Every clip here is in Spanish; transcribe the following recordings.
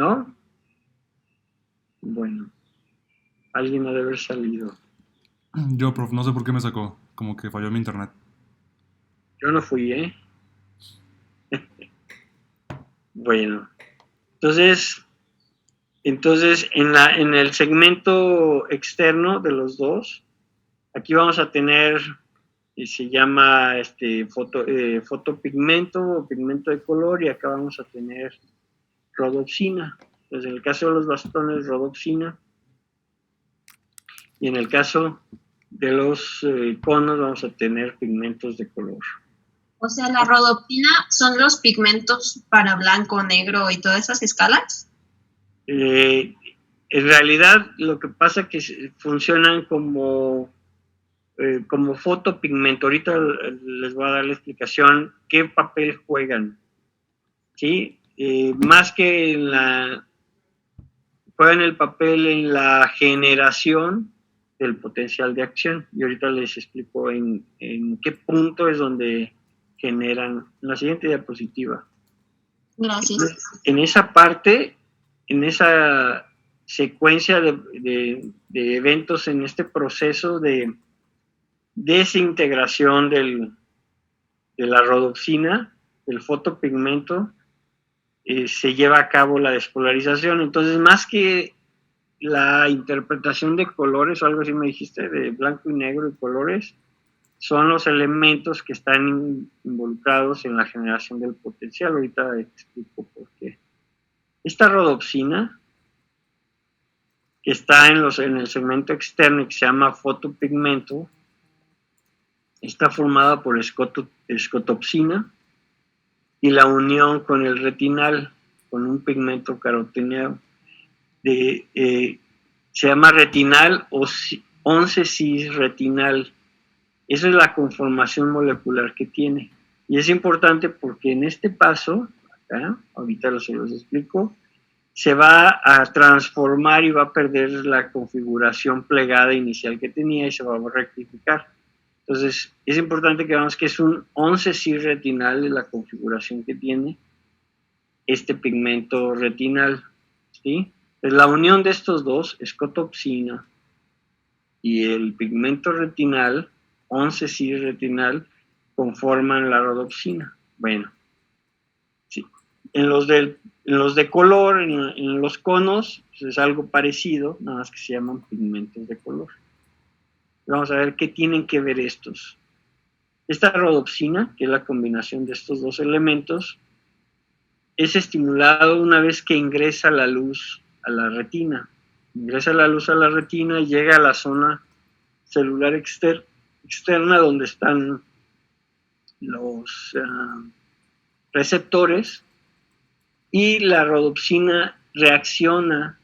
¿No? Bueno, alguien ha de haber salido. Yo, prof, no sé por qué me sacó. Como que falló mi internet. Yo no fui, ¿eh? Bueno, entonces en el segmento externo de los dos, aquí vamos a tener, y se llama fotopigmento o pigmento de color, y acá vamos a tener rodopsina. Entonces, en el caso de los bastones, rodopsina, y en el caso de los conos vamos a tener pigmentos de color. O sea, la rodopsina son los pigmentos para blanco, negro y todas esas escalas. En realidad, lo que pasa es que funcionan como fotopigmento. Ahorita les voy a dar la explicación qué papel juegan. ¿Sí? Más que juegan el papel en la generación del potencial de acción. Y ahorita les explico en qué punto es donde generan. En la siguiente diapositiva. Gracias. En esa parte, en esa secuencia de eventos, en este proceso de desintegración de la rodopsina, del fotopigmento, se lleva a cabo la despolarización. Entonces, más que la interpretación de colores o algo así me dijiste, de blanco y negro y colores, son los elementos que están involucrados en la generación del potencial. Ahorita explico por qué. Esta rodopsina, que está en el segmento externo y que se llama fotopigmento, está formada por escotopsina y la unión con el retinal, con un pigmento caroteneado. Se llama retinal o 11-cis-retinal. Esa es la conformación molecular que tiene. Y es importante porque en este paso, acá, ahorita se los explico, se va a transformar y va a perder la configuración plegada inicial que tenía y se va a rectificar. Entonces, es importante que veamos que es un 11-cis retinal de la configuración que tiene este pigmento retinal, ¿sí? Pues la unión de estos dos, escotopsina y el pigmento retinal, 11-cis retinal, conforman la rodopsina. Bueno, sí. En los de color, en los conos, pues es algo parecido, nada más que se llaman pigmentos de color. Vamos a ver qué tienen que ver estos. Esta rodopsina, que es la combinación de estos dos elementos, es estimulado una vez que ingresa la luz a la retina. Ingresa la luz a la retina y llega a la zona celular externa donde están los receptores, y la rodopsina reacciona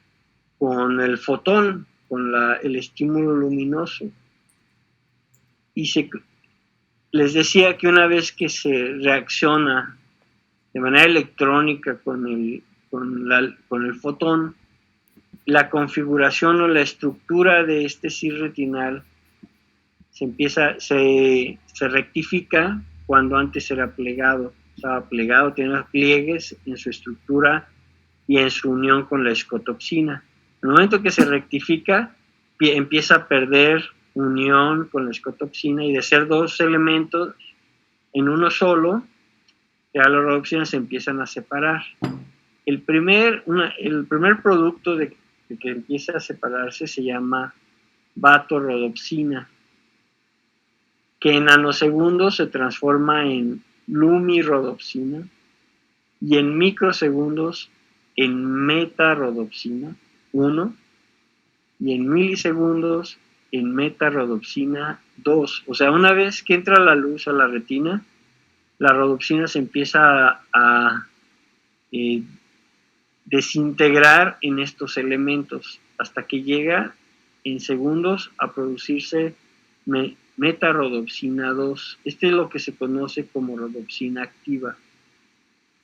con el fotón, con el estímulo luminoso. Y les decía que una vez que se reacciona de manera electrónica con el fotón, la configuración o la estructura de este cis retinal se rectifica cuando antes era plegado. Estaba plegado, tenía pliegues en su estructura y en su unión con la escotopsina. En el momento que se rectifica, empieza a perder unión con la escotopsina, y de ser dos elementos en uno solo, ya las rodopsinas se empiezan a separar. El primer producto de que empieza a separarse se llama vatorrodopsina, que en nanosegundos se transforma en lumirrodopsina y en microsegundos en metarodopsina 1 y en milisegundos en metarodopsina 2. O sea, una vez que entra la luz a la retina, la rodopsina se empieza a desintegrar en estos elementos hasta que llega en segundos a producirse metarodopsina 2. Este es lo que se conoce como rodopsina activa.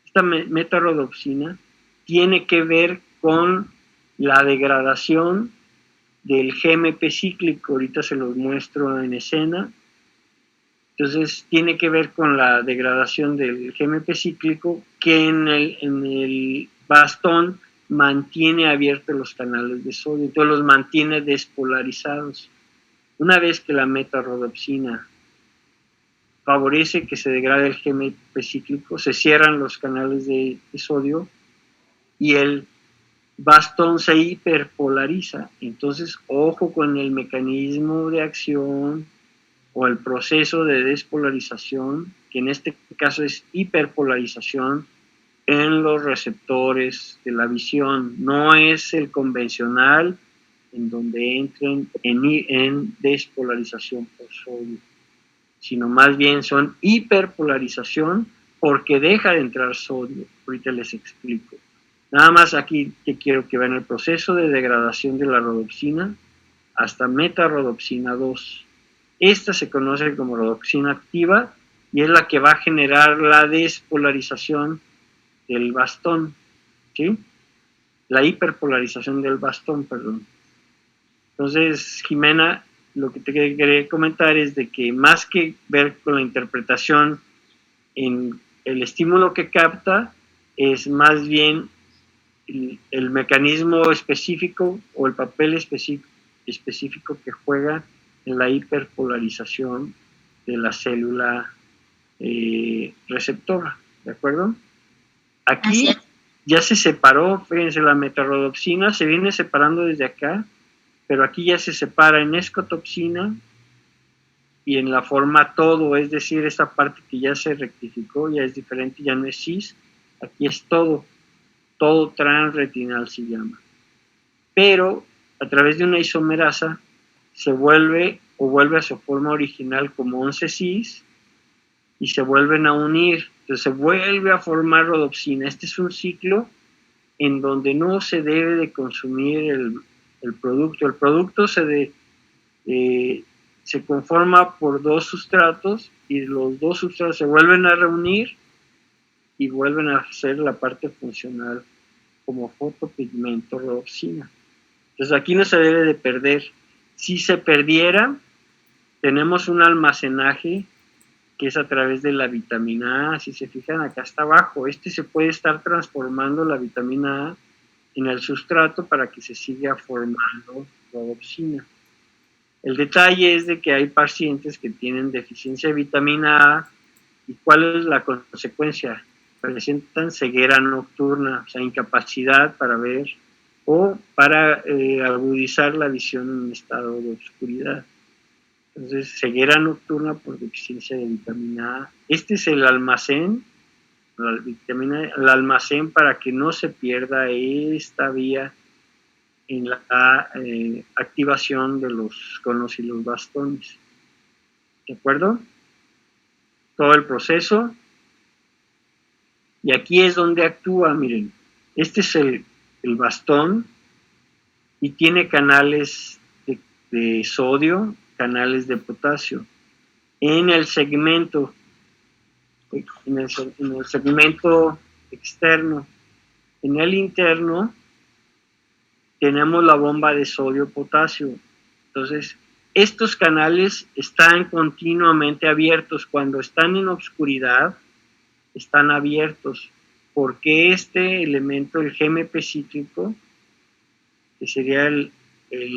Esta metarodopsina tiene que ver con la degradación del GMP cíclico. Ahorita se los muestro en escena. Entonces tiene que ver con la degradación del GMP cíclico, que en el bastón mantiene abiertos los canales de sodio, entonces los mantiene despolarizados. Una vez que la metarrodopsina favorece que se degrade el GMP cíclico, se cierran los canales de sodio y el bastón se hiperpolariza. Entonces, ojo con el mecanismo de acción o el proceso de despolarización, que en este caso es hiperpolarización en los receptores de la visión. No es el convencional en donde entren en despolarización por sodio, sino más bien son hiperpolarización porque deja de entrar sodio. Ahorita les explico. Nada más aquí que quiero que vean el proceso de degradación de la rodopsina hasta metarrodopsina 2. Esta se conoce como rodopsina activa y es la que va a generar la despolarización del bastón, ¿sí? La hiperpolarización del bastón, perdón. Entonces, Jimena, lo que te quería comentar es de que más que ver con la interpretación en el estímulo que capta, es más bien el mecanismo específico o el papel específico que juega en la hiperpolarización de la célula receptora, ¿de acuerdo? Aquí ya se separó, fíjense, la metarrodopsina se viene separando desde acá, pero aquí ya se separa en escotopsina y en la forma todo, es decir, esta parte que ya se rectificó, ya es diferente, ya no es cis, aquí es todo transretinal se llama. Pero a través de una isomerasa se vuelve a su forma original como 11 cis y se vuelven a unir, entonces se vuelve a formar rodopsina. Este es un ciclo en donde no se debe de consumir el producto. El producto se conforma por dos sustratos y los dos sustratos se vuelven a reunir y vuelven a hacer la parte funcional como fotopigmento rodopsina. Entonces aquí no se debe de perder. Si se perdiera, tenemos un almacenaje que es a través de la vitamina A. Si se fijan, acá está abajo. Se puede estar transformando la vitamina A en el sustrato para que se siga formando rodopsina. El detalle es de que hay pacientes que tienen deficiencia de vitamina A y ¿cuál es la consecuencia? Presentan ceguera nocturna, o sea, incapacidad para ver o para agudizar la visión en un estado de oscuridad. Entonces, ceguera nocturna por deficiencia de vitamina A. Este es el almacén, el almacén para que no se pierda esta vía en la activación de los conos y los bastones. ¿De acuerdo? Todo el proceso. Y aquí es donde actúa, miren. Este es el bastón y tiene canales de sodio, canales de potasio. En el segmento externo. En el interno tenemos la bomba de sodio-potasio. Entonces, estos canales están continuamente abiertos. Cuando están en oscuridad, están abiertos, porque este elemento, el GMP cíclico, que sería el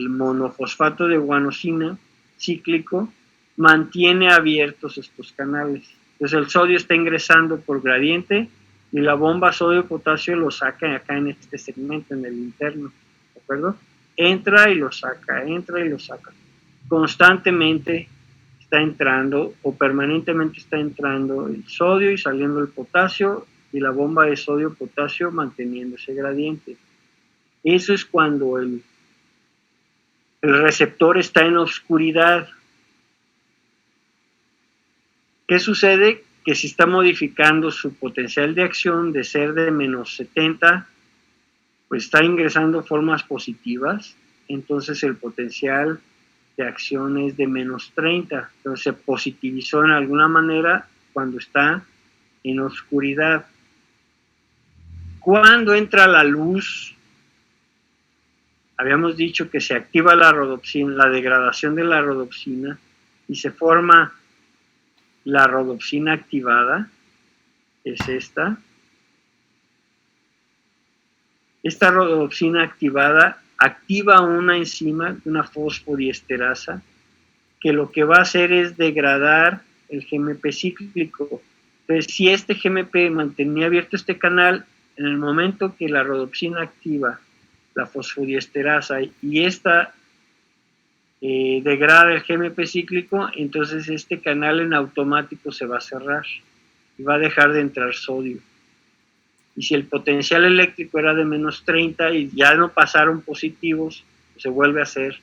monofosfato de guanosina cíclico, mantiene abiertos estos canales. Entonces el sodio está ingresando por gradiente y la bomba sodio-potasio lo saca acá en este segmento, en el interno, ¿de acuerdo? Entra y lo saca, constantemente está entrando o permanentemente está entrando el sodio y saliendo el potasio y la bomba de sodio-potasio manteniendo ese gradiente. Eso es cuando el receptor está en oscuridad. ¿Qué sucede? Que si está modificando su potencial de acción de ser de menos 70, pues está ingresando formas positivas, entonces el potencial de acción es de menos 30. Entonces se positivizó en alguna manera cuando está en oscuridad. Cuando entra la luz, habíamos dicho que se activa la rodopsina, la degradación de la rodopsina y se forma la rodopsina activada, es esta. Esta rodopsina activada activa una enzima, una fosfodiesterasa, que lo que va a hacer es degradar el GMP cíclico. Entonces, si este GMP mantenía abierto este canal, en el momento que la rodopsina activa la fosfodiesterasa y esta degrada el GMP cíclico, entonces este canal en automático se va a cerrar y va a dejar de entrar sodio. Y si el potencial eléctrico era de menos 30 y ya no pasaron positivos, pues se vuelve a hacer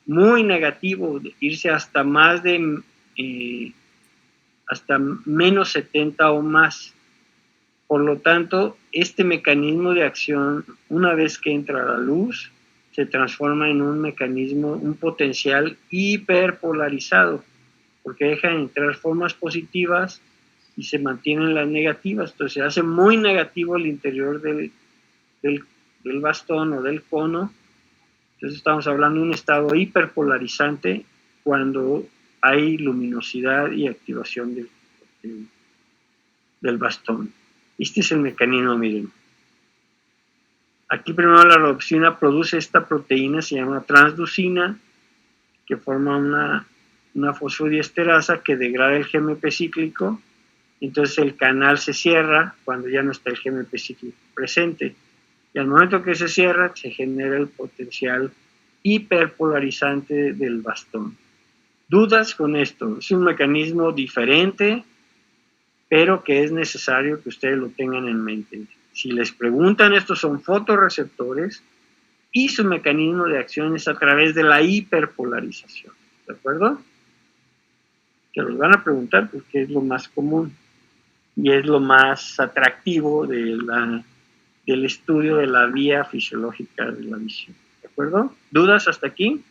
muy negativo, irse hasta más de hasta menos 70 o más. Por lo tanto, este mecanismo de acción, una vez que entra la luz, se transforma en un mecanismo, un potencial hiperpolarizado, porque dejan entrar formas positivas y se mantienen las negativas. Entonces se hace muy negativo el interior del bastón o del cono. Entonces estamos hablando de un estado hiperpolarizante cuando hay luminosidad y activación del bastón. Este es el mecanismo, miren. Aquí primero la rodopsina produce esta proteína, se llama transducina, que forma una fosfodiesterasa que degrada el GMP cíclico. Entonces el canal se cierra cuando ya no está el GMP cíclico presente. Y al momento que se cierra, se genera el potencial hiperpolarizante del bastón. ¿Dudas con esto? Es un mecanismo diferente, pero que es necesario que ustedes lo tengan en mente. Si les preguntan, estos son fotorreceptores y su mecanismo de acción es a través de la hiperpolarización. ¿De acuerdo? Que los van a preguntar porque es lo más común y es lo más atractivo del estudio de la vía fisiológica de la visión. ¿De acuerdo? ¿Dudas hasta aquí?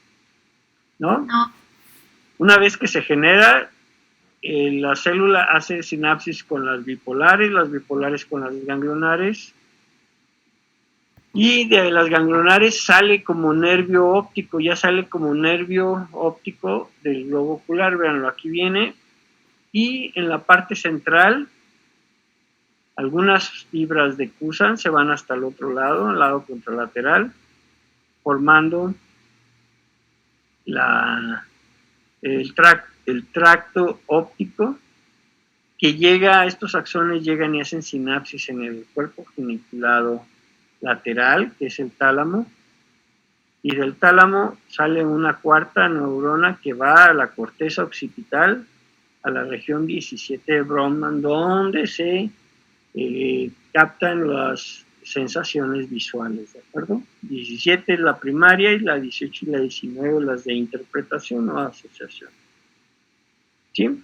¿No? No. Una vez que se genera, la célula hace sinapsis con las bipolares con las ganglionares, y de las ganglionares sale como nervio óptico, ya sale como nervio óptico del globo ocular, véanlo, aquí viene, y en la parte central, algunas fibras decusan, se van hasta el otro lado, al lado contralateral, formando el tracto óptico, que llega, estos axones llegan y hacen sinapsis en el cuerpo geniculado lateral, que es el tálamo, y del tálamo sale una cuarta neurona que va a la corteza occipital, a la región 17 de Brodmann, donde se captan las sensaciones visuales, ¿de acuerdo? 17 es la primaria y la 18 y la 19 las de interpretación o asociación. ¿Sí?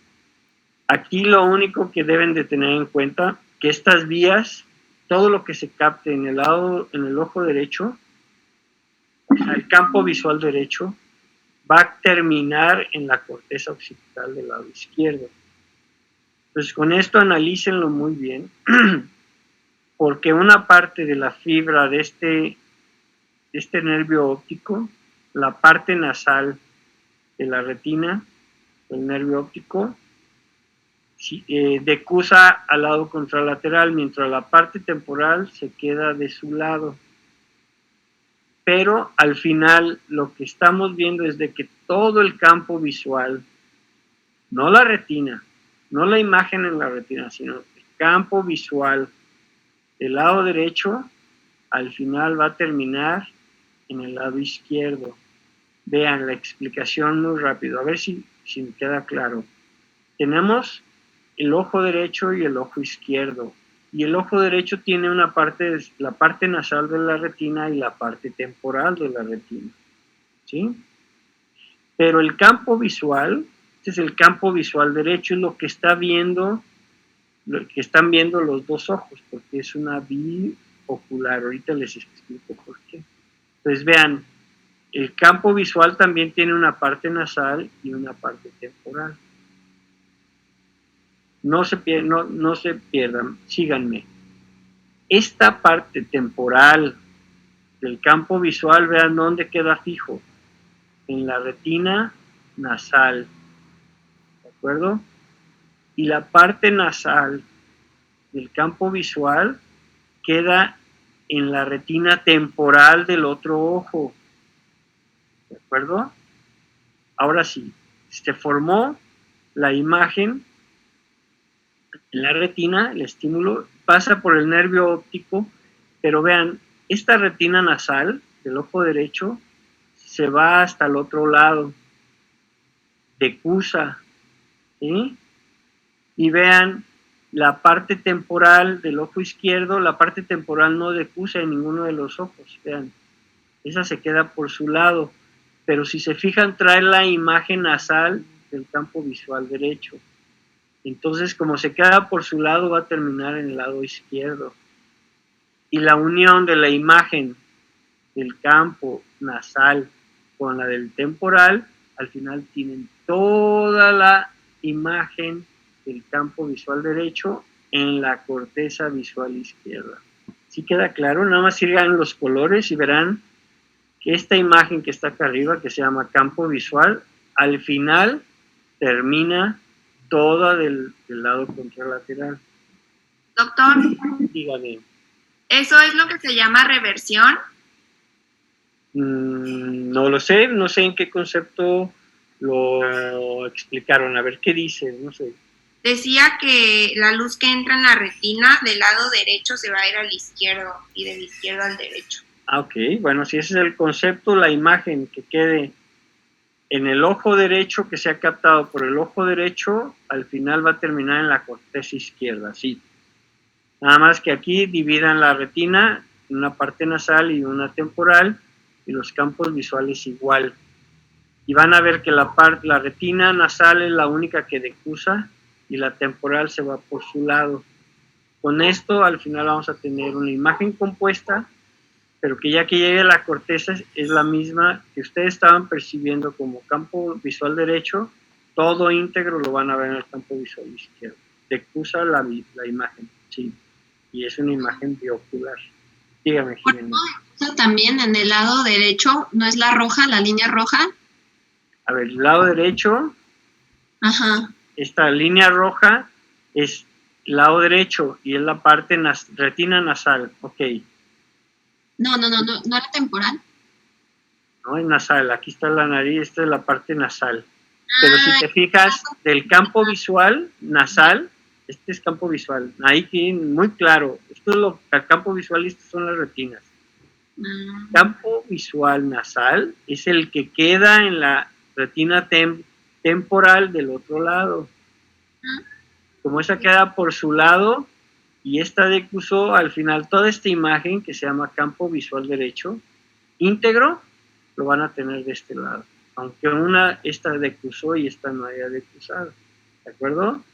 Aquí lo único que deben de tener en cuenta que estas vías, todo lo que se capte en el ojo derecho, el campo visual derecho, va a terminar en la corteza occipital del lado izquierdo. Entonces, con esto analícenlo muy bien, porque una parte de la fibra de este nervio óptico, la parte nasal de la retina, el nervio óptico, decusa al lado contralateral, mientras la parte temporal se queda de su lado. Pero al final lo que estamos viendo es de que todo el campo visual, no la retina, no la imagen en la retina, sino el campo visual del lado derecho, al final va a terminar en el lado izquierdo. Vean la explicación muy rápido, a ver si me queda claro. Tenemos el ojo derecho y el ojo izquierdo. Y el ojo derecho tiene una parte, la parte nasal de la retina y la parte temporal de la retina. ¿Sí? Pero el campo visual, este es el campo visual derecho, es lo que está viendo, lo que están viendo los dos ojos, porque es una biocular. Ahorita les explico por qué. Entonces vean, el campo visual también tiene una parte nasal y una parte temporal. No se pierdan, síganme. Esta parte temporal del campo visual, vean dónde queda fijo. En la retina nasal. ¿De acuerdo? Y la parte nasal del campo visual queda en la retina temporal del otro ojo. ¿De acuerdo? Ahora sí, se formó la imagen en la retina, el estímulo pasa por el nervio óptico, pero vean, esta retina nasal del ojo derecho se va hasta el otro lado, decusa, ¿sí? Y vean, la parte temporal del ojo izquierdo, la parte temporal no decusa en ninguno de los ojos, vean, esa se queda por su lado, pero si se fijan trae la imagen nasal del campo visual derecho. Entonces, como se queda por su lado, va a terminar en el lado izquierdo. Y la unión de la imagen del campo nasal con la del temporal, al final tienen toda la imagen del campo visual derecho en la corteza visual izquierda. ¿Sí queda claro? Nada más sigan los colores y verán que esta imagen que está acá arriba, que se llama campo visual, al final termina toda del lado contralateral. Doctor, Dígame. ¿eso es lo que se llama reversión? No lo sé, no sé en qué concepto lo explicaron. A ver, ¿qué dice? No sé. Decía que la luz que entra en la retina del lado derecho se va a ir al izquierdo y del izquierdo al derecho. Ah, ok. Bueno, si ese es el concepto, la imagen que quede en el ojo derecho, que sea captado por el ojo derecho, al final va a terminar en la corteza izquierda, sí. Nada más que aquí dividan la retina en una parte nasal y una temporal, y los campos visuales igual. Y van a ver que la retina nasal es la única que decusa y la temporal se va por su lado. Con esto al final vamos a tener una imagen compuesta, pero que ya que llegue a la corteza es la misma que ustedes estaban percibiendo como campo visual derecho, todo íntegro lo van a ver en el campo visual izquierdo. Decusa la imagen, sí, y es una imagen biocular. Dígame, Jimena. También en el lado derecho, ¿no es la roja, la línea roja? A ver, el lado derecho, Ajá. esta línea roja es lado derecho y es la parte retina nasal, ok. No era temporal. No es nasal, aquí está la nariz, esta es la parte nasal. Pero si te fijas, del campo visual nasal, este es campo visual, ahí tiene muy claro, esto es el campo visual y estas son las retinas. Campo visual nasal es el que queda en la retina temporal del otro lado. Como esa queda por su lado y esta decusó, al final toda esta imagen que se llama campo visual derecho, íntegro, lo van a tener de este lado. Aunque esta decusó y esta no haya decusado. ¿De acuerdo?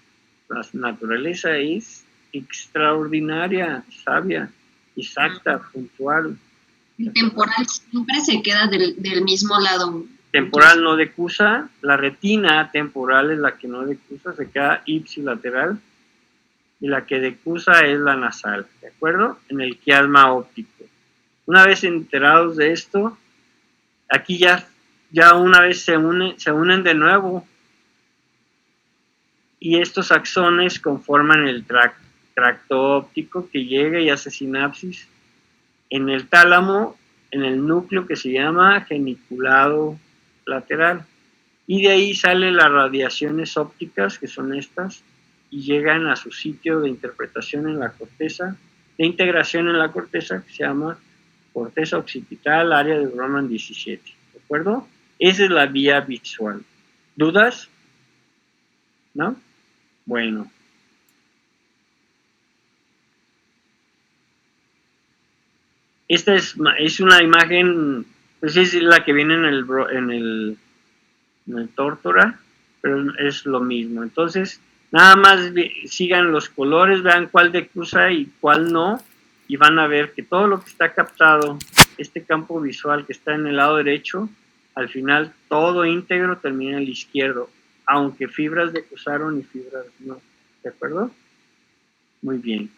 La naturaleza es extraordinaria, sabia, exacta, puntual. El temporal siempre se queda del mismo lado. Temporal no decusa, la retina temporal es la que no decusa, se queda ipsilateral, y la que decusa es la nasal, ¿de acuerdo? En el quiasma óptico. Una vez enterados de esto, aquí ya una vez se unen de nuevo, y estos axones conforman el tracto óptico que llega y hace sinapsis en el tálamo, en el núcleo que se llama geniculado lateral. Y de ahí salen las radiaciones ópticas, que son estas, y llegan a su sitio de interpretación en la corteza, de integración en la corteza, que se llama corteza occipital, área de Roman 17. ¿De acuerdo? Esa es la vía visual. ¿Dudas? ¿No? Bueno. Esta es una imagen, pues es la que viene en el tórtora, pero es lo mismo. Entonces, nada más sigan los colores, vean cuál decusa y cuál no, y van a ver que todo lo que está captado, este campo visual que está en el lado derecho, al final todo íntegro termina en el izquierdo, aunque fibras decusaron y fibras no. ¿De acuerdo? Muy bien.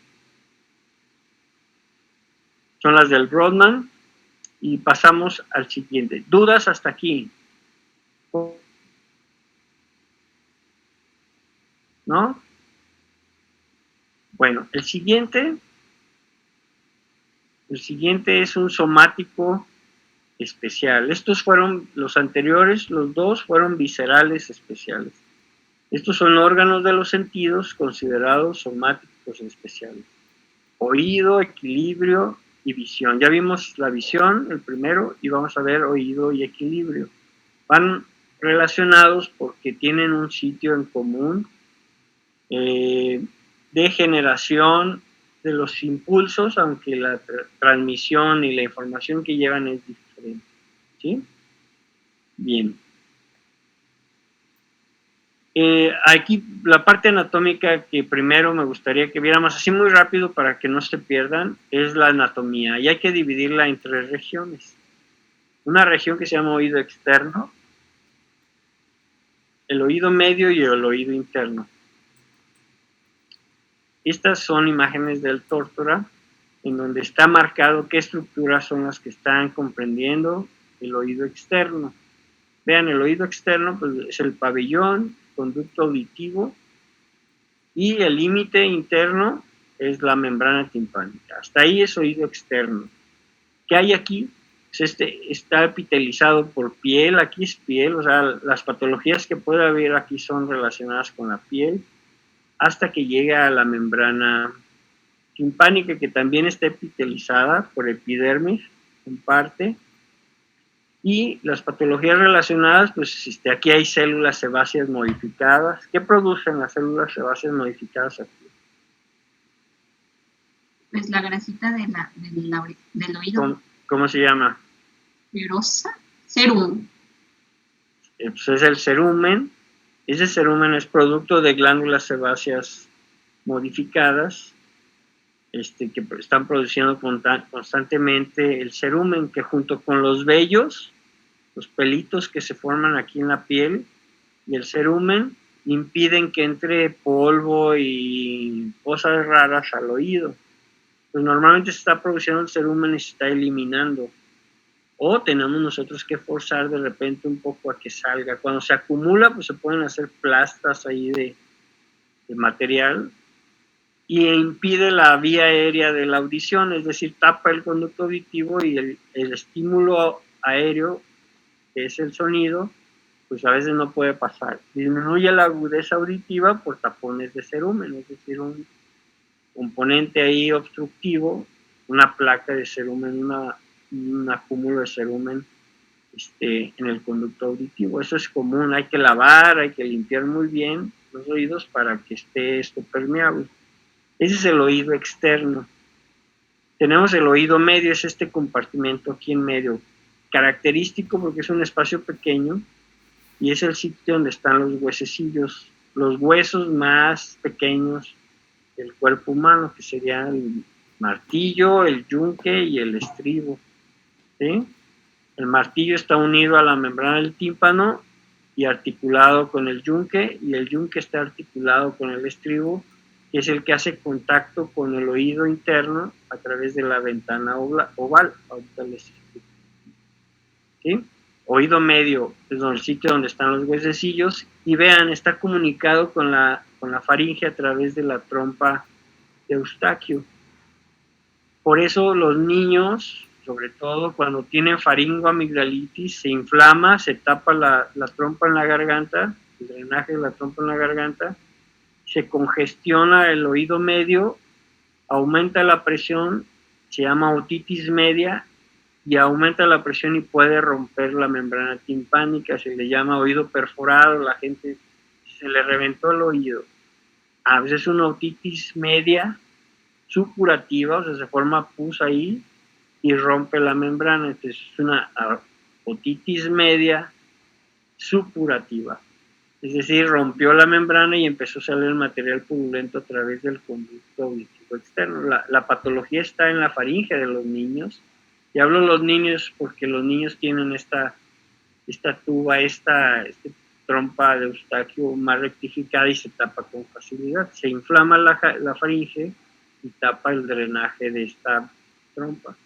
Son las del Brodmann y pasamos al siguiente. ¿Dudas hasta aquí? ¿No? Bueno, el siguiente El siguiente es un somático especial. Estos fueron los anteriores, los dos fueron viscerales especiales. Estos son órganos de los sentidos considerados somáticos especiales. Oído, equilibrio y visión. Ya vimos la visión, el primero, y vamos a ver oído y equilibrio. Van relacionados porque tienen un sitio en común de generación de los impulsos, aunque la transmisión y la información que llevan es diferente. ¿Sí? Bien. Aquí la parte anatómica que primero me gustaría que viéramos así muy rápido para que no se pierdan es la anatomía, y hay que dividirla en 3 regiones. Una región que se llama oído externo, el oído medio y el oído interno. Estas son imágenes del tórtora en donde está marcado qué estructuras son las que están comprendiendo el oído externo. Vean, el oído externo pues, es el pabellón, conducto auditivo, y el límite interno es la membrana timpánica. Hasta ahí es oído externo. ¿Qué hay aquí? Pues está epitelizado por piel, aquí es piel, o sea, las patologías que puede haber aquí son relacionadas con la piel, hasta que llega a la membrana timpánica, que también está epitelizada por epidermis, en parte. Y las patologías relacionadas, pues aquí hay células sebáceas modificadas. ¿Qué producen las células sebáceas modificadas aquí? Pues la grasita del oído. ¿Cómo se llama? Cerum. Pues es el cerumen. Ese cerumen es producto de glándulas sebáceas modificadas que están produciendo constantemente el cerumen, que junto con los vellos, los pelitos que se forman aquí en la piel y el cerumen, impiden que entre polvo y cosas raras al oído. Pues normalmente se está produciendo el cerumen y se está eliminando. O tenemos nosotros que forzar de repente un poco a que salga. Cuando se acumula, pues se pueden hacer plastas ahí de material y impide la vía aérea de la audición, es decir, tapa el conducto auditivo y el estímulo aéreo, que es el sonido, pues a veces no puede pasar. Disminuye la agudeza auditiva por tapones de cerumen, es decir, un componente ahí obstructivo, una placa de cerumen, un acúmulo de cerumen en el conducto auditivo. Eso es común, hay que lavar, hay que limpiar muy bien los oídos para que esté esto permeable. Ese es el oído externo. Tenemos el oído medio, es este compartimento aquí en medio, característico porque es un espacio pequeño y es el sitio donde están los huesecillos, los huesos más pequeños del cuerpo humano, que serían el martillo, el yunque y el estribo. ¿Sí? El martillo está unido a la membrana del tímpano y articulado con el yunque, y el yunque está articulado con el estribo, que es el que hace contacto con el oído interno a través de la ventana oval. Ahorita les explico. ¿Sí? Oído medio es el sitio donde están los huesecillos, y vean, está comunicado con la faringe a través de la trompa de Eustaquio. Por eso los niños, sobre todo cuando tienen faringoamigdalitis, se inflama, se tapa la trompa en la garganta, el drenaje de la trompa en la garganta, se congestiona el oído medio, aumenta la presión, se llama otitis media, y aumenta la presión y puede romper la membrana timpánica, se le llama oído perforado, la gente se le reventó el oído. A veces una otitis media supurativa, o sea, se forma pus ahí y rompe la membrana, entonces es una otitis media supurativa. Es decir, rompió la membrana y empezó a salir el material purulento a través del conducto auditivo externo. La patología está en la faringe de los niños. Y hablo de los niños porque los niños tienen esta tuba, esta trompa de Eustaquio más rectificada y se tapa con facilidad. Se inflama la faringe y tapa el drenaje de esta trompa.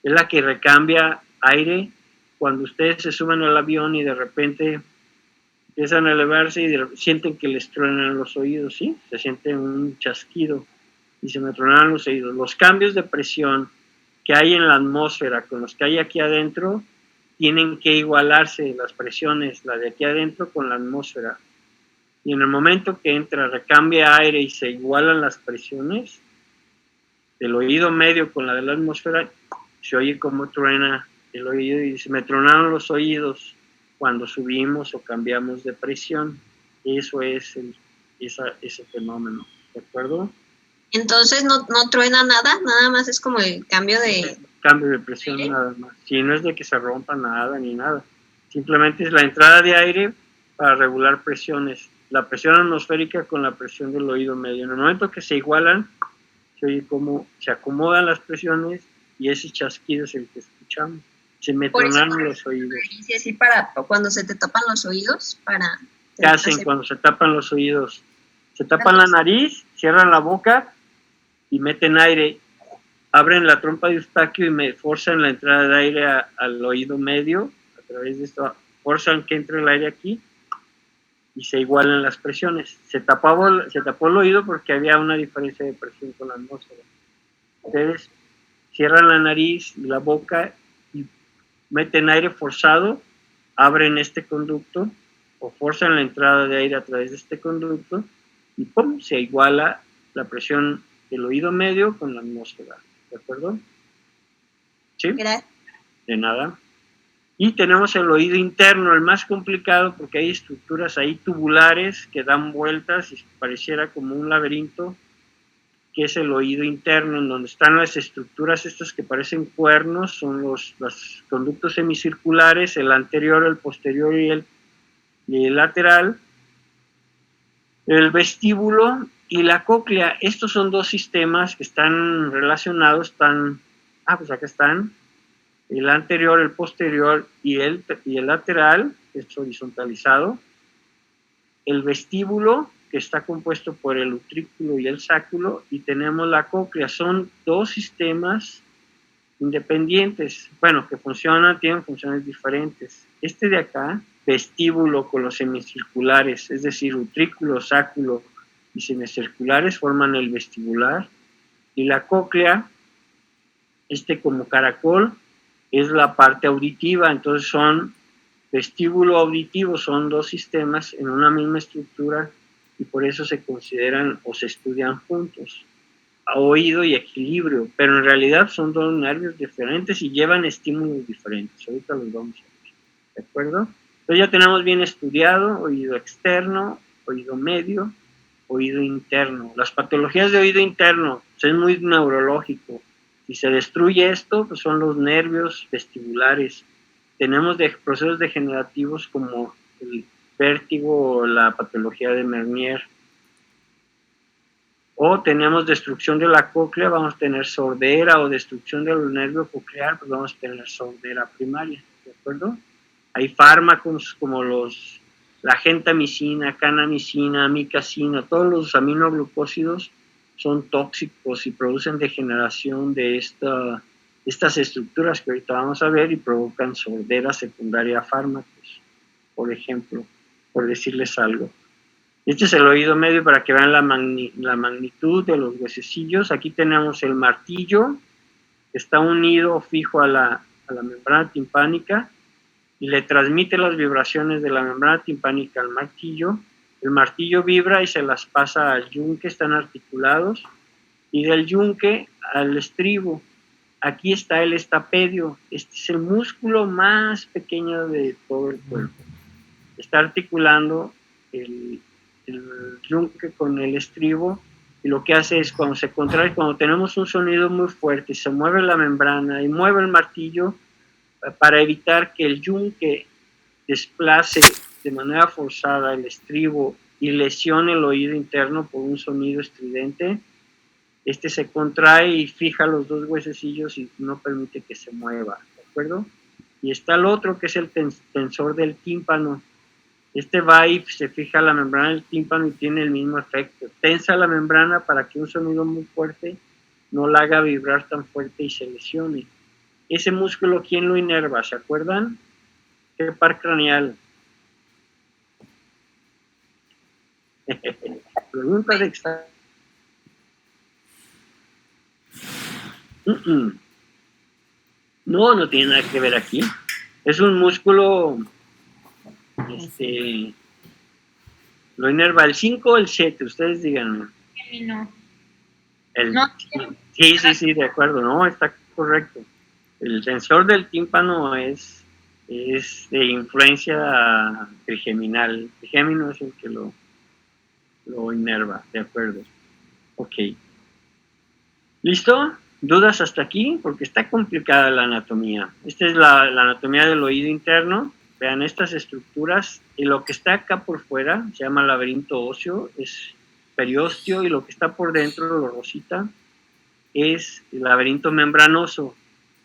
Es la que recambia aire cuando ustedes se suben al avión y de repente empiezan a elevarse y sienten que les truenan los oídos, ¿sí? Se siente un chasquido y se me tronan los oídos. Los cambios de presión que hay en la atmósfera con los que hay aquí adentro tienen que igualarse las presiones, la de aquí adentro con la atmósfera. Y en el momento que entra, recambia aire y se igualan las presiones del oído medio con la de la atmósfera, se oye como truena el oído y se me tronaron los oídos cuando subimos o cambiamos de presión. Eso es ese fenómeno, ¿de acuerdo? Entonces no truena nada más es como el cambio de... Cambio de presión nada más. Si no es de que se rompa nada ni nada. Simplemente es la entrada de aire para regular presiones. La presión atmosférica con la presión del oído medio. En el momento que se igualan, se oye cómo se acomodan las presiones y ese chasquido es el que escuchamos. Se me tronaron los oídos. Y así para cuando se te tapan los oídos, para... ¿Qué hacen cuando se tapan los oídos? Se tapan la nariz, cierran la boca y meten aire. Abren la trompa de Eustaquio y me forzan la entrada de aire al oído medio. A través de esto, forzan que entre el aire aquí y se igualan las presiones. Se tapó el oído porque había una diferencia de presión con la atmósfera. Ustedes cierran la nariz y la boca y meten aire forzado, abren este conducto o forzan la entrada de aire a través de este conducto y ¡pum! Se iguala la presión del oído medio con la atmósfera. ¿De acuerdo? ¿Sí? Gracias. De nada. Y tenemos el oído interno, el más complicado porque hay estructuras ahí tubulares que dan vueltas y pareciera como un laberinto, que es el oído interno, en donde están las estructuras estas que parecen cuernos, son los conductos semicirculares, el anterior, el posterior y el lateral, el vestíbulo y la cóclea. Estos son dos sistemas que están relacionados, pues acá están, el anterior, el posterior y el lateral, es horizontalizado. El vestíbulo, que está compuesto por el utrículo y el sáculo, y tenemos la cóclea. Son dos sistemas independientes, bueno, que tienen funciones diferentes. Este de acá, vestíbulo con los semicirculares, es decir, utrículo, sáculo y semicirculares forman el vestibular, y la cóclea, como caracol, es la parte auditiva. Entonces son vestíbulo auditivo, son dos sistemas en una misma estructura y por eso se consideran o se estudian juntos, a oído y equilibrio, pero en realidad son dos nervios diferentes y llevan estímulos diferentes. Ahorita los vamos a ver, ¿de acuerdo? Entonces ya tenemos bien estudiado oído externo, oído medio, oído interno. Las patologías de oído interno es muy neurológico. Si se destruye esto, pues son los nervios vestibulares. Tenemos procesos degenerativos como el vértigo o la patología de Meniere. O tenemos destrucción de la cóclea, vamos a tener sordera, o destrucción del nervio coclear, pues vamos a tener sordera primaria, ¿de acuerdo? Hay fármacos como la gentamicina, canamicina, amicacina, todos los aminoglucósidos son tóxicos y producen degeneración de estas estructuras que ahorita vamos a ver y provocan sordera secundaria a fármacos, por ejemplo, por decirles algo. Este es el oído medio para que vean la magnitud de los huesecillos. Aquí tenemos el martillo, que está unido fijo a la membrana timpánica y le transmite las vibraciones de la membrana timpánica al martillo. El martillo vibra y se las pasa al yunque, están articulados, y del yunque al estribo. Aquí está el estapedio, este es el músculo más pequeño de todo el cuerpo. Está articulando el yunque con el estribo, y lo que hace es cuando se contrae, cuando tenemos un sonido muy fuerte y se mueve la membrana y mueve el martillo, para evitar que el yunque desplace de manera forzada el estribo y lesione el oído interno por un sonido estridente, se contrae y fija los dos huesecillos y no permite que se mueva, ¿de acuerdo? Y está el otro que es el tensor del tímpano. Va y se fija la membrana del tímpano y tiene el mismo efecto. Tensa la membrana para que un sonido muy fuerte no la haga vibrar tan fuerte y se lesione. Ese músculo, ¿quién lo inerva? ¿Se acuerdan? ¿Qué par craneal? Pregunta de examen. No, no tiene nada que ver aquí. Es un músculo, lo inerva el 5 o el 7, ustedes díganme. No. El, No. sí, de acuerdo, no, está correcto. El sensor del tímpano es de influencia trigeminal. El trigémino es el que lo inerva, de acuerdo. Ok. ¿Listo? ¿Dudas hasta aquí? Porque está complicada la anatomía. Esta es la anatomía del oído interno. Vean estas estructuras. Y lo que está acá por fuera se llama laberinto óseo, es periósteo, y lo que está por dentro, lo rosita, es el laberinto membranoso.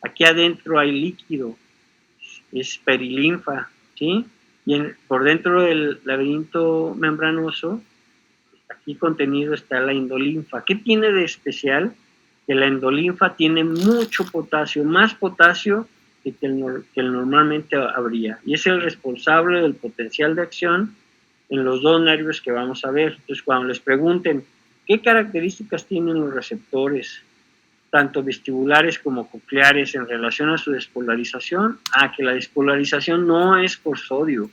Aquí adentro hay líquido, es perilinfa, ¿sí? Y por dentro del laberinto membranoso, aquí contenido está la endolinfa. ¿Qué tiene de especial? Que la endolinfa tiene mucho potasio, más potasio que el normalmente habría. Y es el responsable del potencial de acción en los dos nervios que vamos a ver. Entonces, cuando les pregunten, ¿qué características tienen los receptores, tanto vestibulares como cocleares, en relación a su despolarización? Que la despolarización no es por sodio,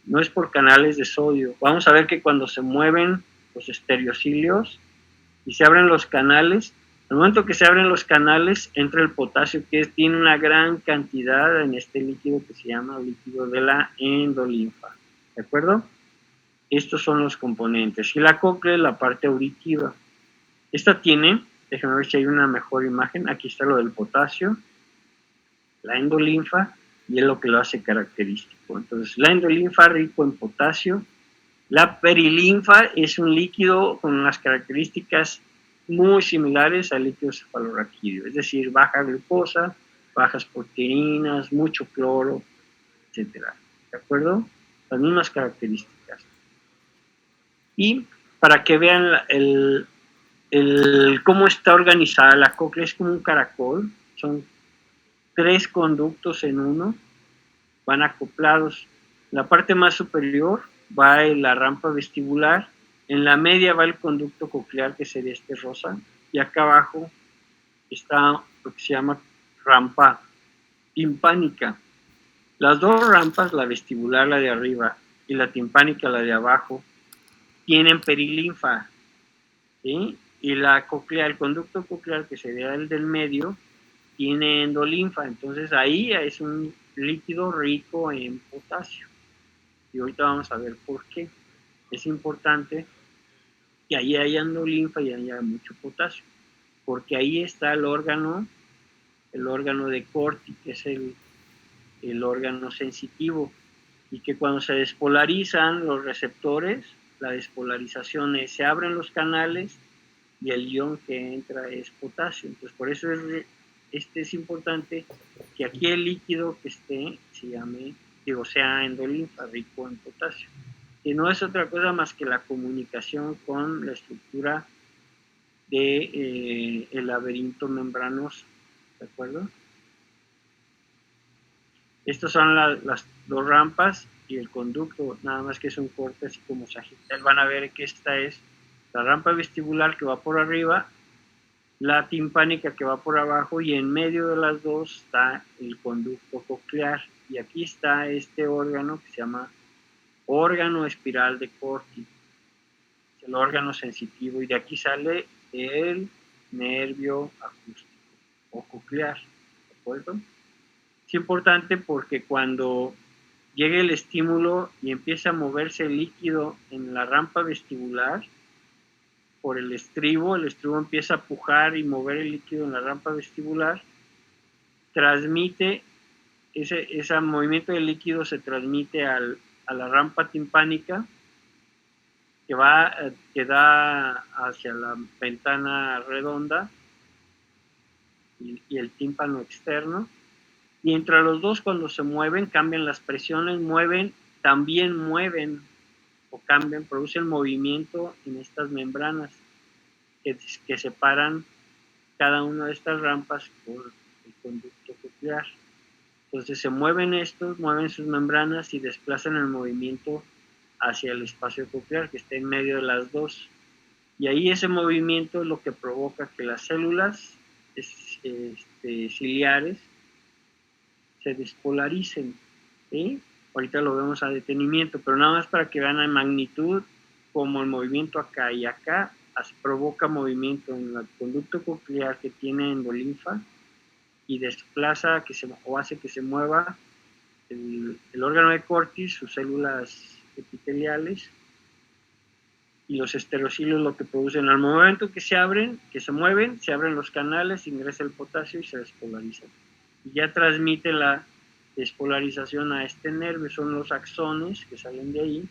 no es por canales de sodio. Vamos a ver que cuando se mueven los estereocilios y se abren los canales, al momento que se abren los canales entra el potasio, que tiene una gran cantidad en este líquido que se llama líquido de la endolinfa. ¿De acuerdo? Estos son los componentes. Y la cóclea es la parte auditiva. Esta tiene, déjenme ver si hay una mejor imagen, aquí está lo del potasio, la endolinfa, y es lo que lo hace característico. Entonces, la endolinfa rico en potasio, la perilinfa es un líquido con unas características muy similares al líquido cefalorraquídeo, es decir, baja glucosa, bajas proteínas, mucho cloro, etcétera. ¿De acuerdo? Las mismas características. Y para que vean cómo está organizada la cóclea, es como un caracol, son 3 conductos en uno, van acoplados. En la parte más superior va la rampa vestibular, en la media va el conducto coclear, que sería este rosa, y acá abajo está lo que se llama rampa timpánica. Las dos rampas, la vestibular, la de arriba, y la timpánica, la de abajo, tienen perilinfa, ¿sí? Y la coclear, el conducto coclear, que sería el del medio, tiene endolinfa. Entonces ahí es un líquido rico en potasio. Y ahorita vamos a ver por qué. Es importante que ahí haya endolinfa y haya mucho potasio, porque ahí está el órgano de Corti, que es el órgano sensitivo, y que cuando se despolarizan los receptores, la despolarización es, se abren los canales y el ion que entra es potasio. Entonces, por eso es importante que aquí el líquido que esté se llame, sea endolinfa, rico en potasio, que no es otra cosa más que la comunicación con la estructura de el laberinto membranoso. ¿De acuerdo? Estas son las dos rampas y el conducto, nada más que es un corte así como sagital. Van a ver que esta es la rampa vestibular que va por arriba, la timpánica que va por abajo, y en medio de las dos está el conducto coclear. Y aquí está este órgano que se llama órgano espiral de Corti, el órgano sensitivo, y de aquí sale el nervio acústico o coclear. ¿De acuerdo? Es importante porque cuando llegue el estímulo y empieza a moverse el líquido en la rampa vestibular, por el estribo empieza a pujar y mover el líquido en la rampa vestibular, transmite, ese movimiento del líquido se transmite a la rampa timpánica, que da hacia la ventana redonda y el tímpano externo, y entre los dos, cuando se mueven, cambian las presiones, también mueven o cambian, producen movimiento en estas membranas que separan cada una de estas rampas por el conducto coclear. Entonces se mueven sus membranas y desplazan el movimiento hacia el espacio coclear que está en medio de las dos. Y ahí ese movimiento es lo que provoca que las células ciliares se despolaricen, ¿sí? Ahorita lo vemos a detenimiento, pero nada más para que vean la magnitud, como el movimiento acá y acá provoca movimiento en el conducto coclear que tiene endolinfa y desplaza o hace que se mueva el órgano de Corti, sus células epiteliales y los estereocilios, lo que producen al momento que se abren, que se mueven, se abren los canales, ingresa el potasio y se despolarizan. Y ya transmite la despolarización a este nervio, son los axones que salen de ahí,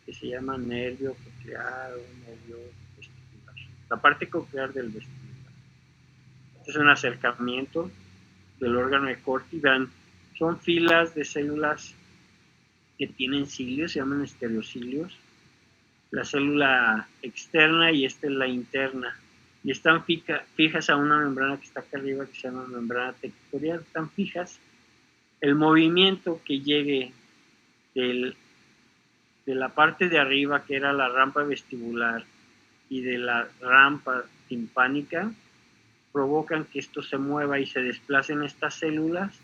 que se llaman nervio coclear o nervio vestibular. La parte coclear del vestibular. Este es un acercamiento del órgano de Corti. Vean, son filas de células que tienen cilios, se llaman estereocilios. La célula externa y esta es la interna. Y están fijas a una membrana que está acá arriba, que se llama membrana tectorial. Están fijas. El movimiento que llegue de la parte de arriba, que era la rampa vestibular, y de la rampa timpánica, provocan que esto se mueva y se desplacen estas células,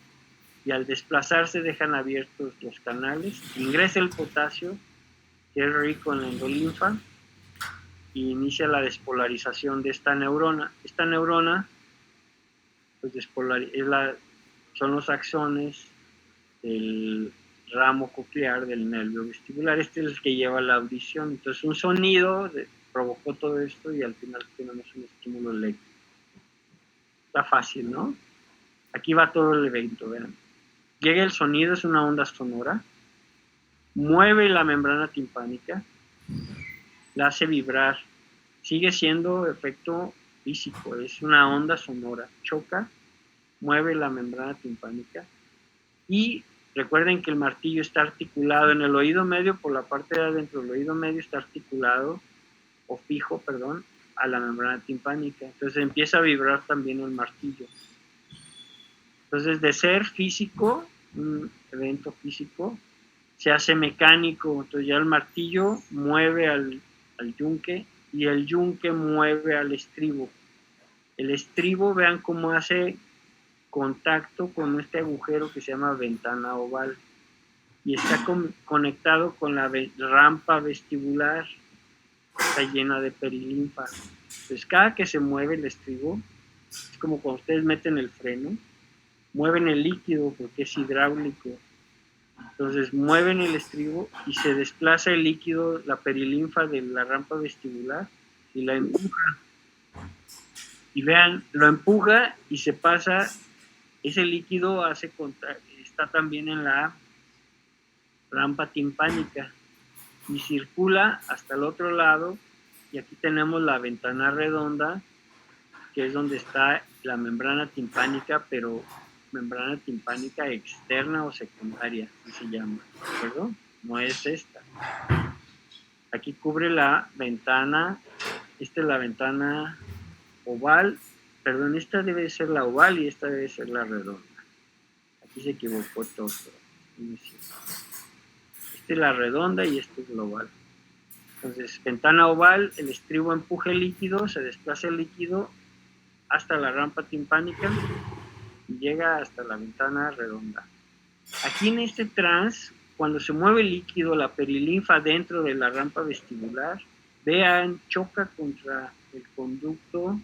y al desplazarse dejan abiertos los canales, ingresa el potasio, que es rico en la endolinfa, y inicia la despolarización de esta neurona. Esta neurona pues, son los axones del ramo coclear del nervio vestibular. Este es el que lleva la audición. Entonces un sonido provocó todo esto y al final tenemos un estímulo eléctrico. Está fácil, ¿no? Aquí va todo el evento, vean. Llega el sonido, es una onda sonora, mueve la membrana timpánica, la hace vibrar, sigue siendo efecto físico, es una onda sonora, choca, mueve la membrana timpánica y recuerden que el martillo está articulado en el oído medio, por la parte de adentro del oído medio está articulado, o fijo, perdón, a la membrana timpánica. Entonces empieza a vibrar también el martillo. Entonces de ser físico, un evento físico, se hace mecánico. Entonces ya el martillo mueve al yunque y el yunque mueve al estribo. El estribo, vean cómo hace contacto con este agujero que se llama ventana oval y está conectado con la rampa vestibular, está llena de perilinfa. Entonces cada que se mueve el estribo, es como cuando ustedes meten el freno, mueven el líquido porque es hidráulico. Entonces mueven el estribo y se desplaza el líquido, la perilinfa de la rampa vestibular y la empuja. Y vean, lo empuja y se pasa, ese líquido está también en la rampa timpánica y circula hasta el otro lado y aquí tenemos la ventana redonda, que es donde está la membrana timpánica, pero membrana timpánica externa o secundaria, así se llama, ¿de acuerdo? No es esta. Aquí cubre la ventana, esta es la ventana oval, perdón, esta debe ser la oval y esta debe ser la redonda. Aquí se equivocó todo. Esta es la redonda y esta es la oval. Entonces, ventana oval, el estribo empuja el líquido, se desplaza el líquido hasta la rampa timpánica y llega hasta la ventana redonda. Aquí en este trans, cuando se mueve el líquido, la perilinfa dentro de la rampa vestibular, vean, choca contra el conducto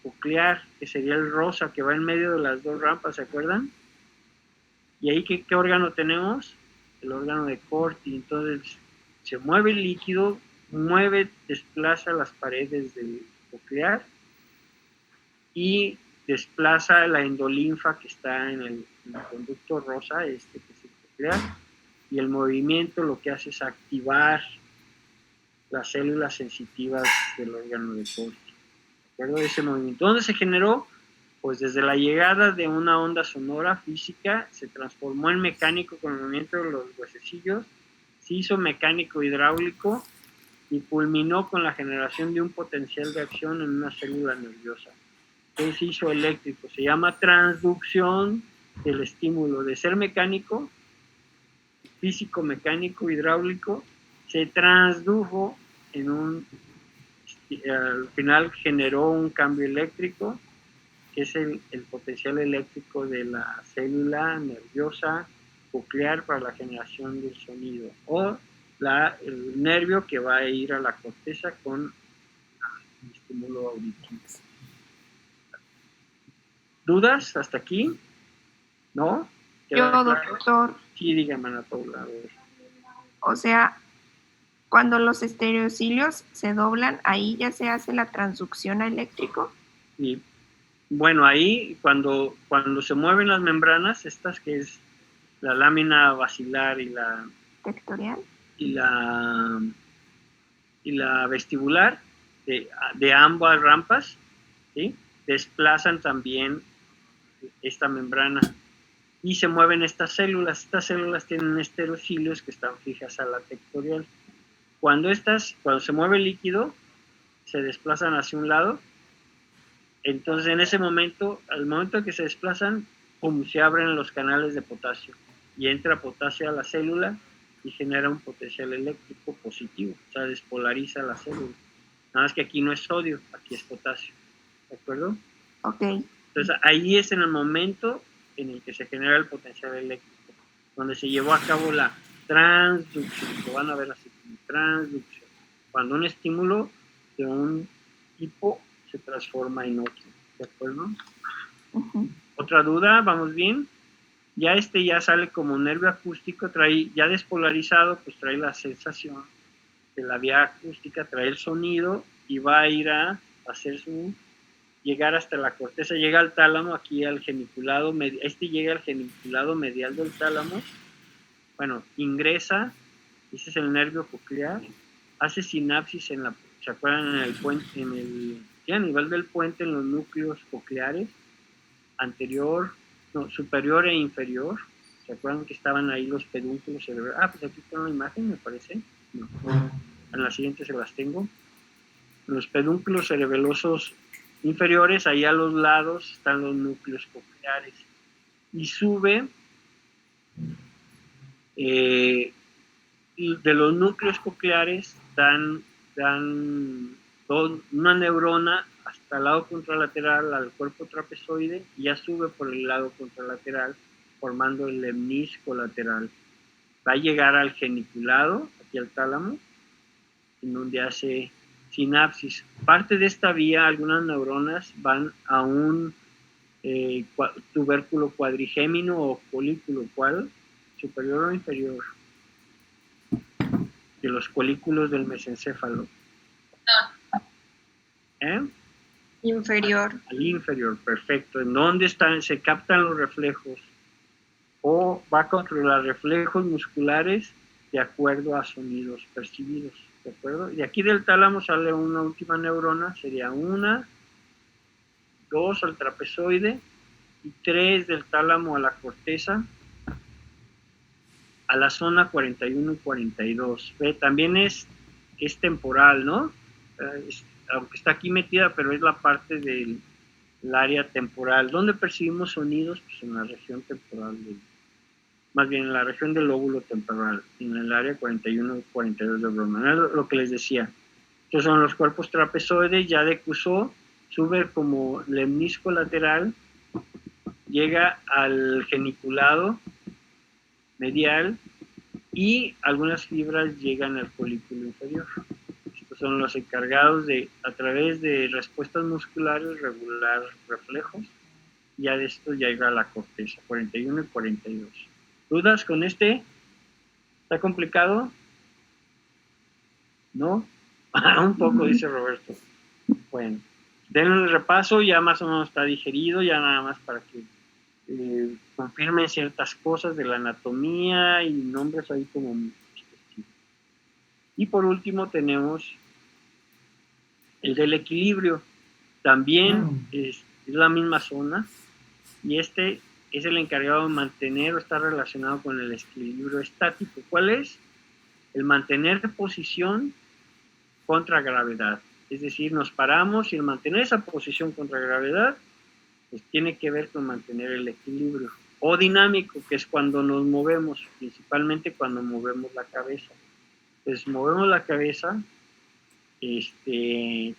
coclear, que sería el rosa, que va en medio de las dos rampas, ¿se acuerdan? Y ahí, ¿qué órgano tenemos? El órgano de Corti. Entonces, se mueve el líquido, desplaza las paredes del coclear y desplaza la endolinfa que está en el conducto rosa, que es el coclear, y el movimiento lo que hace es activar las células sensitivas del órgano de Corti. ¿De acuerdo? Ese movimiento. ¿Dónde se generó? Pues desde la llegada de una onda sonora física, se transformó en mecánico con el movimiento de los huesecillos, se hizo mecánico hidráulico y culminó con la generación de un potencial de acción en una célula nerviosa. Que se hizo eléctrico, se llama transducción del estímulo, de ser mecánico, físico, mecánico, hidráulico, se transdujo al final generó un cambio eléctrico, que es el potencial eléctrico de la célula nerviosa coclear para la generación del sonido, o el nervio que va a ir a la corteza con el estímulo auditivo. ¿Dudas hasta aquí? ¿No? Yo, ¿Queda claro? doctor, Sí, dígame, Ana Paula. A ver. o sea, cuando los estereocilios se doblan, ahí ya se hace la transducción a eléctrico. Y bueno, ahí cuando se mueven las membranas, estas que es la lámina basilar y Vectorial. la vestibular de ambas rampas, ¿sí? Desplazan también esta membrana y se mueven estas células. Estas células tienen estereocilios que están fijas a la tectorial. Cuando se mueve el líquido, se desplazan hacia un lado. Entonces, en ese momento, al momento que se desplazan, se abren los canales de potasio y entra potasio a la célula y genera un potencial eléctrico positivo, o sea, despolariza la célula. Nada más que aquí no es sodio, aquí es potasio, ¿de acuerdo? Ok. Entonces, ahí es en el momento en el que se genera el potencial eléctrico, donde se llevó a cabo la transducción, lo van a ver así, transducción, cuando un estímulo de un tipo se transforma en otro, ¿de acuerdo? Uh-huh. ¿Otra duda? ¿Vamos bien? Ya ya sale como nervio acústico, ya despolarizado, pues trae la sensación de la vía acústica, trae el sonido y va a ir a hacer llegar hasta la corteza, llega al tálamo, aquí al geniculado, llega al geniculado medial del tálamo, bueno, ingresa, ese es el nervio coclear, hace sinapsis ¿se acuerdan? En el puente, a nivel del puente, en los núcleos cocleares, superior e inferior. ¿Se acuerdan que estaban ahí los pedúnculos cerebrales? Pues aquí está una imagen, me parece. No. En la siguiente se las tengo. Los pedúnculos cerebelosos inferiores, ahí a los lados están los núcleos cocleares. Y sube de los núcleos cocleares dan una neurona hasta el lado contralateral al cuerpo trapezoide y ya sube por el lado contralateral formando el lemnisco lateral. Va a llegar al geniculado, aquí al tálamo, en donde hace sinapsis. Parte de esta vía, algunas neuronas van a un tubérculo cuadrigémino o folículo, ¿cuál? Superior o inferior de los folículos del mesencéfalo. Inferior. Al inferior, perfecto. ¿En dónde se captan los reflejos? O va a controlar reflejos musculares de acuerdo a sonidos percibidos, ¿de acuerdo? Y aquí del tálamo sale una última neurona, sería 1, 2 al trapezoide y 3 del tálamo a la corteza, a la zona 41 y 42. También es temporal, ¿no? Aunque está aquí metida, pero es la parte del área temporal. ¿Dónde percibimos sonidos? Pues en la región temporal, más bien en la región del lóbulo temporal, en el área 41 y 42 de Brodmann. Es lo que les decía. Estos son los cuerpos trapezoides, ya de Cousteau, sube como lemnisco lateral, llega al geniculado medial y algunas fibras llegan al folículo inferior. Estos son los encargados de, a través de respuestas musculares, regular reflejos. Ya de esto llega a la corteza, 41 y 42. ¿Dudas con este? ¿Está complicado? ¿No? Un poco, dice Roberto. Bueno, denle un repaso, ya más o menos está digerido, ya nada más para que confirmen ciertas cosas de la anatomía y nombres ahí como... Y por último tenemos el del equilibrio. También es la misma zona y este es el encargado de mantener o está relacionado con el equilibrio estático. ¿Cuál es? El mantener posición contra gravedad. Es decir, nos paramos y el mantener esa posición contra gravedad pues tiene que ver con mantener el equilibrio. O dinámico, que es cuando nos movemos, principalmente cuando movemos la cabeza. Pues movemos la cabeza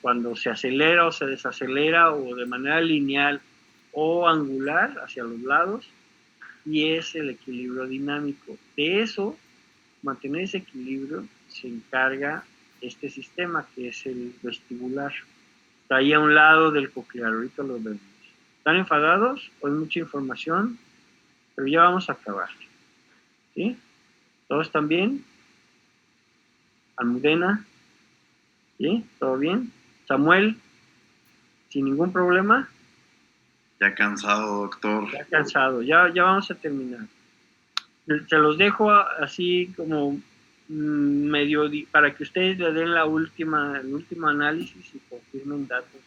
cuando se acelera o se desacelera o de manera lineal o angular hacia los lados, y es el equilibrio dinámico. De eso, mantener ese equilibrio, se encarga este sistema, que es el vestibular. Está ahí a un lado del coclear, ahorita lo vemos. ¿Están enfadados? Hay mucha información, pero ya vamos a acabar. ¿Sí? ¿Todos están bien? Almudena, ¿sí? ¿Todo bien? Samuel, sin ningún problema. Ya cansado, doctor. Ya cansado, ya vamos a terminar. Se los dejo así como medio para que ustedes le den el último análisis y confirmen datos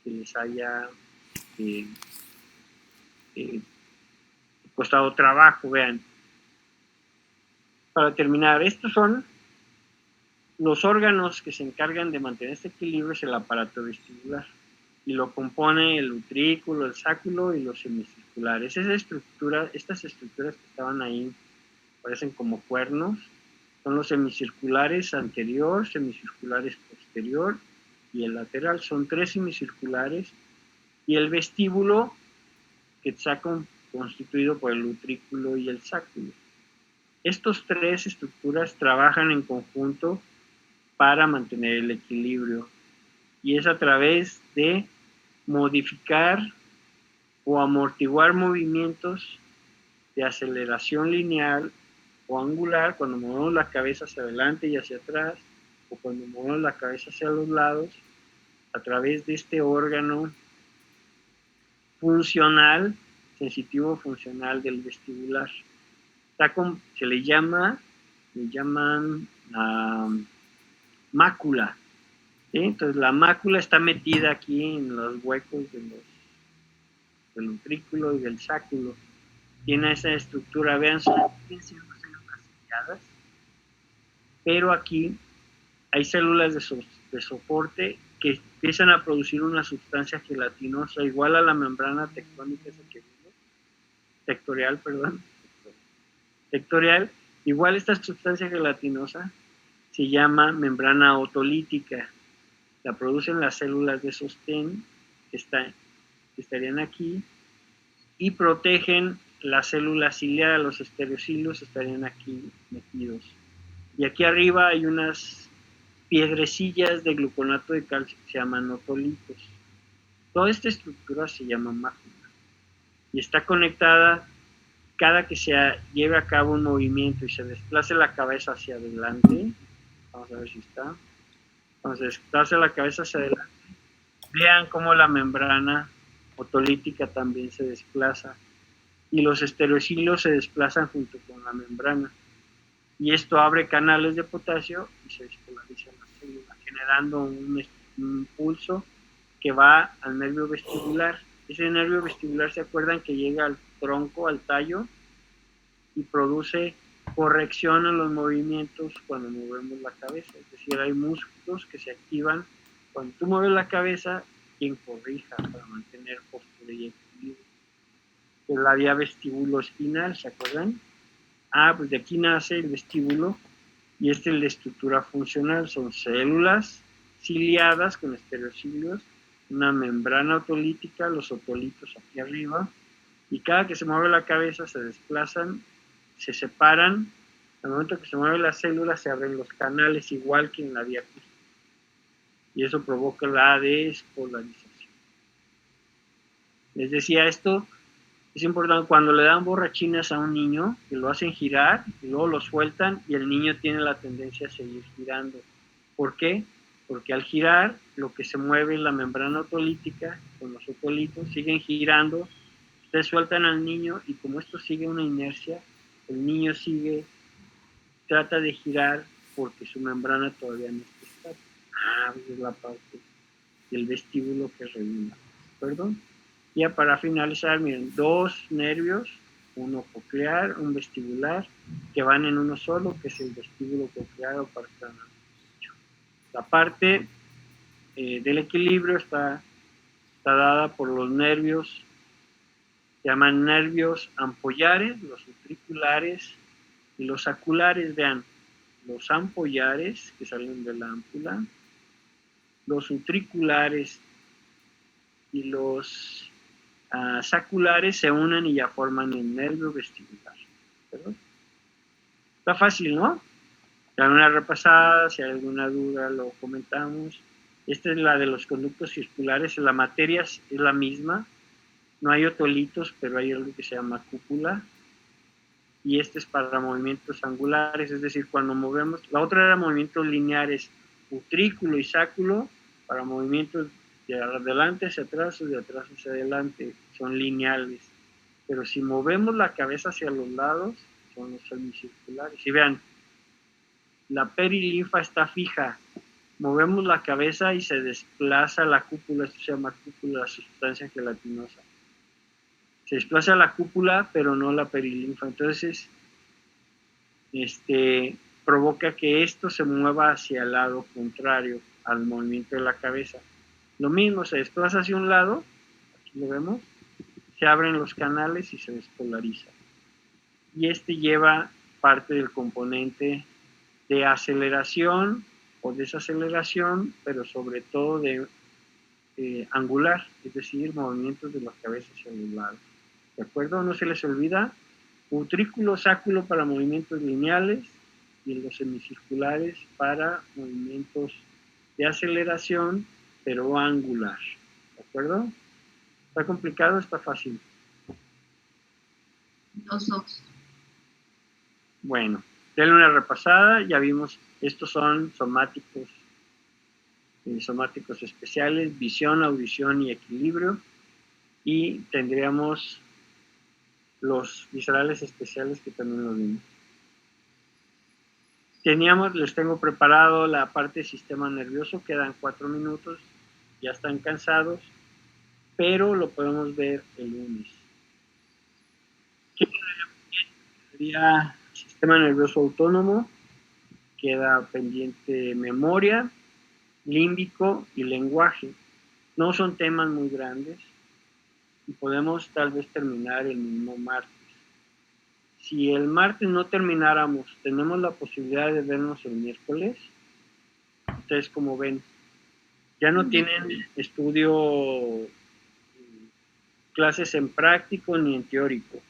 que les haya costado trabajo. Vean, para terminar, estos son los órganos que se encargan de mantener este equilibrio. Es el aparato vestibular, y lo compone el utrículo, el sáculo y los semicirculares. Estas estructuras que estaban ahí parecen como cuernos, son los semicirculares anterior, semicirculares posterior y el lateral. Son 3 semicirculares, y el vestíbulo, que está constituido por el utrículo y el sáculo. Estos 3 estructuras trabajan en conjunto para mantener el equilibrio, y es a través de modificar o amortiguar movimientos de aceleración lineal o angular, cuando movemos la cabeza hacia adelante y hacia atrás, o cuando movemos la cabeza hacia los lados, a través de este órgano funcional, sensitivo funcional del vestibular. Se le llaman mácula. ¿Sí? Entonces la mácula está metida aquí en los huecos del utrículo y del sáculo. Tiene esa estructura, vean, son células ciliadas, pero aquí hay células de soporte que empiezan a producir una sustancia gelatinosa igual a la membrana sectorial. Igual esta sustancia gelatinosa se llama membrana otolítica. La producen las células de sostén que estarían aquí, y protegen las células ciliadas. Los estereocilios estarían aquí metidos. Y aquí arriba hay unas piedrecillas de gluconato de calcio que se llaman otolitos. Toda esta estructura se llama mácula y está conectada. Cada que se lleve a cabo un movimiento y se desplace la cabeza hacia adelante, vamos a ver si está, cuando se desplace la cabeza hacia adelante, vean cómo la membrana otolítica también se desplaza, y los estereocilios se desplazan junto con la membrana, y esto abre canales de potasio y se despolariza la célula, generando un impulso que va al nervio vestibular. Ese nervio vestibular, ¿se acuerdan que llega al tronco, al tallo, y produce corrección en los movimientos cuando movemos la cabeza? Es decir, hay músculos que se activan cuando tú mueves la cabeza, quien corrija para mantener postura y equilibrio. Es la vía vestibuloespinal, ¿se acuerdan? Pues de aquí nace el vestíbulo, y este es la estructura funcional. Son células ciliadas con estereocilios, una membrana otolítica, los otolitos aquí arriba, y cada que se mueve la cabeza se desplazan, se separan. Al momento que se mueve la célula se abren los canales, igual que en la vía acústica, y eso provoca la despolarización. Les decía, esto es importante cuando le dan borrachinas a un niño, que lo hacen girar y luego lo sueltan, y el niño tiene la tendencia a seguir girando. ¿Por qué? Porque al girar lo que se mueve es la membrana otolítica con los otolitos, siguen girando, ustedes sueltan al niño, y como esto sigue una inercia, el niño trata de girar porque su membrana todavía no está estática. Es la parte del vestíbulo que regula. ¿Perdón? Ya para finalizar, miren, 2 nervios, uno coclear, un vestibular, que van en uno solo, que es el vestíbulo coclear o parte anal. La parte del equilibrio está dada por los nervios, se llaman nervios ampollares, los utriculares y los saculares. Vean, los ampollares que salen de la ámpula, los utriculares y los saculares se unen y ya forman el nervio vestibular. ¿Verdad? Está fácil, ¿no? Dan una repasada, si hay alguna duda lo comentamos. Esta es la de los conductos circulares, la materia es la misma, no hay otolitos, pero hay algo que se llama cúpula. Y este es para movimientos angulares, es decir, cuando movemos, la otra era movimientos lineares, utrículo y sáculo, para movimientos de adelante hacia atrás o de atrás hacia adelante, son lineales. Pero si movemos la cabeza hacia los lados, son los semicirculares. Y vean, la perilinfa está fija, movemos la cabeza y se desplaza la cúpula, esto se llama cúpula, la sustancia gelatinosa. Se desplaza la cúpula, pero no la perilinfa. Entonces, provoca que esto se mueva hacia el lado contrario al movimiento de la cabeza. Lo mismo, se desplaza hacia un lado, aquí lo vemos, se abren los canales y se despolariza. Y lleva parte del componente de aceleración o desaceleración, pero sobre todo de angular, es decir, movimientos de la cabeza hacia los lados. ¿De acuerdo? No se les olvida, utrículo, sáculo para movimientos lineales y los semicirculares para movimientos de aceleración, pero angular. ¿De acuerdo? ¿Está complicado o está fácil? Los dos. Bueno, denle una repasada, ya vimos, estos son somáticos especiales, visión, audición y equilibrio, y tendríamos los viscerales especiales que también lo vimos. Les tengo preparado la parte del sistema nervioso, quedan 4 minutos, ya están cansados, pero lo podemos ver el lunes. ¿Qué quedaría? Sistema nervioso autónomo, queda pendiente memoria, límbico y lenguaje. No son temas muy grandes y podemos tal vez terminar el mismo martes. Si el martes no termináramos, tenemos la posibilidad de vernos el miércoles. Ustedes como ven, ya no tienen estudio, clases en práctico ni en teórico.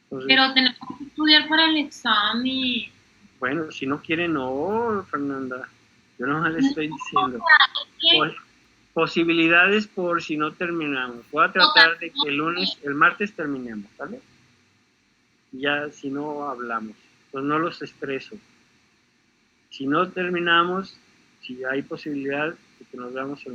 Entonces, pero tenemos que estudiar para el examen. Bueno, si no quieren, no, Fernanda. Yo no les estoy diciendo. Posibilidades por si no terminamos. Voy a tratar de que el martes terminemos, ¿vale? Ya si no hablamos. Pues no los estreso. Si no terminamos, si hay posibilidad de que nos veamos el